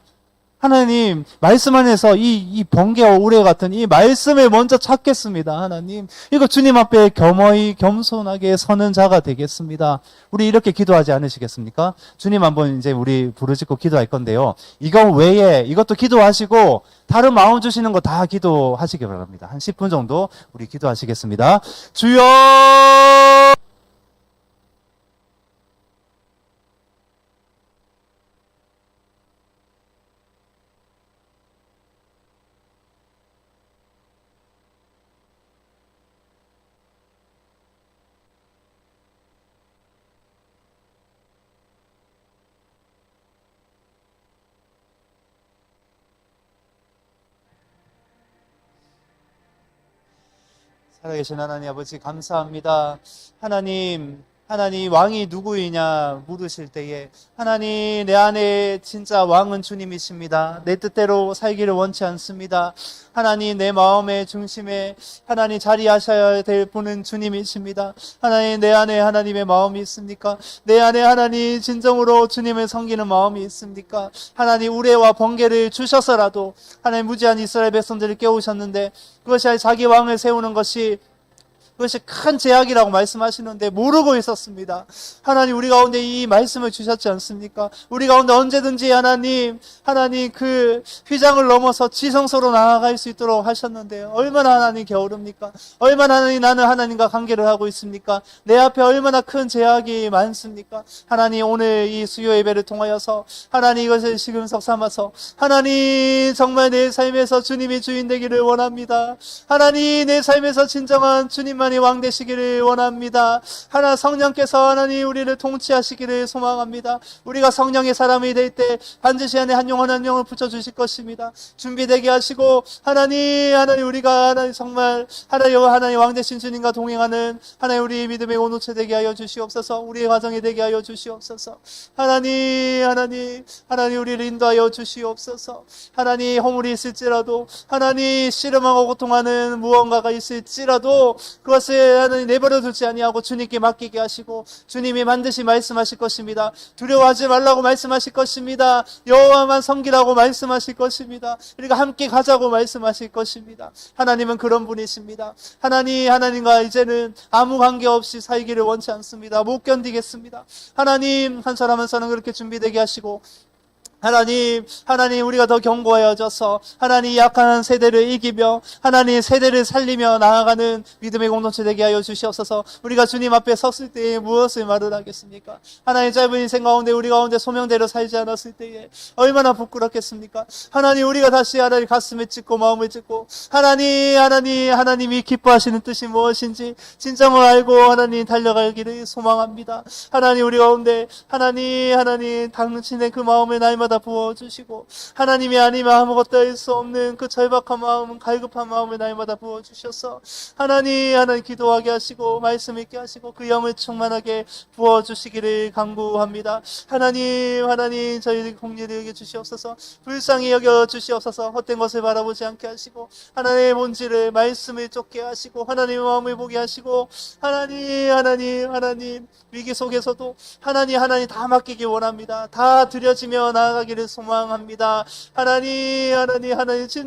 하나님 말씀 안에서 이 번개와 우레 같은 이 말씀을 먼저 찾겠습니다. 하나님 이거 주님 앞에 겸허히 겸손하게 서는 자가 되겠습니다. 우리 이렇게 기도하지 않으시겠습니까? 주님 한번 이제 우리 부르짖고 기도할 건데요. 이거 외에 이것도 기도하시고 다른 마음 주시는 거 다 기도하시기 바랍니다. 한 10분 정도 우리 기도하시겠습니다. 주여 살아계신 하나님 아버지 감사합니다. 하나님 하나님 왕이 누구이냐 물으실 때에 하나님 내 안에 진짜 왕은 주님이십니다. 내 뜻대로 살기를 원치 않습니다. 하나님 내 마음의 중심에 하나님 자리하셔야 될 분은 주님이십니다. 하나님 내 안에 하나님의 마음이 있습니까? 내 안에 하나님 진정으로 주님을 섬기는 마음이 있습니까? 하나님 우레와 번개를 주셔서라도 하나님 무지한 이스라엘 백성들을 깨우셨는데 그것이 자기 왕을 세우는 것이 그것이 큰 제약이라고 말씀하시는데 모르고 있었습니다. 하나님 우리 가운데 이 말씀을 주셨지 않습니까? 우리 가운데 언제든지 하나님 그 휘장을 넘어서 지성소로 나아갈 수 있도록 하셨는데요. 얼마나 하나님 게으릅니까? 얼마나 나는 하나님과 관계를 하고 있습니까? 내 앞에 얼마나 큰 제약이 많습니까? 하나님 오늘 이 수요 예배를 통하여서 하나님 이것을 시금석 삼아서 하나님 정말 내 삶에서 주님이 주인 되기를 원합니다. 하나님 내 삶에서 진정한 주님만이 왕 되시기를 원합니다. 하나 성령께서 하나님 우리를 통치하시기를 소망합니다. 우리가 성령의 사람이 될 때 반드시 안에 한 영혼 한 영혼을 붙여주실 것입니다. 준비되게 하시고 하나님 우리가 하나님 정말 하나님 왕 되신 주님과 동행하는 하나님 우리 믿음의 온우체 되게 하여 주시옵소서. 우리의 가정이 되게 하여 주시옵소서. 하나님 우리를 인도하여 주시옵소서. 하나님 허물이 있을지라도 하나님 씨름하고 고통하는 무언가가 있을지라도 그것을 하나님 내버려 두지 아니하고 주님께 맡기게 하시고 주님이 반드시 말씀하실 것입니다. 두려워하지 말라고 말씀하실 것입니다. 여호와만 섬기라고 말씀하실 것입니다. 우리가 함께 가자고 말씀하실 것입니다. 하나님은 그런 분이십니다. 하나님과 이제는 아무 관계없이 살기를 원치 않습니다. 못 견디겠습니다. 하나님 한 사람 한 사람 그렇게 준비되게 하시고 하나님 우리가 더 견고해져서 하나님 약한 세대를 이기며 하나님 세대를 살리며 나아가는 믿음의 공동체 되게 하여 주시옵소서. 우리가 주님 앞에 섰을 때에 무엇을 말을 하겠습니까? 하나님 짧은 인생 가운데 우리 가운데 소명대로 살지 않았을 때에 얼마나 부끄럽겠습니까? 하나님 우리가 다시 하나님 가슴을 찢고 마음을 찢고 하나님이 기뻐하시는 뜻이 무엇인지 진정을 알고 하나님 달려가기를 소망합니다. 하나님 우리 가운데 하나님 당신의 그 마음을 날마다 부어주시고 하나님이 아니면 아무것도 할 수 없는 그 절박한 마음 갈급한 마음을 날마다 부어주셔서 하나님 기도하게 하시고 말씀 있게 하시고 그 영을 충만하게 부어주시기를 간구합니다. 하나님 저희를 공리를 여겨 주시옵소서. 불쌍히 여겨 주시옵소서. 헛된 것을 바라보지 않게 하시고 하나님의 본질을 말씀을 쫓게 하시고 하나님의 마음을 보게 하시고 하나님 위기 속에서도 하나님 다 맡기기 원합니다. 다 드려지며 나아가기를 소망합니다. 하나님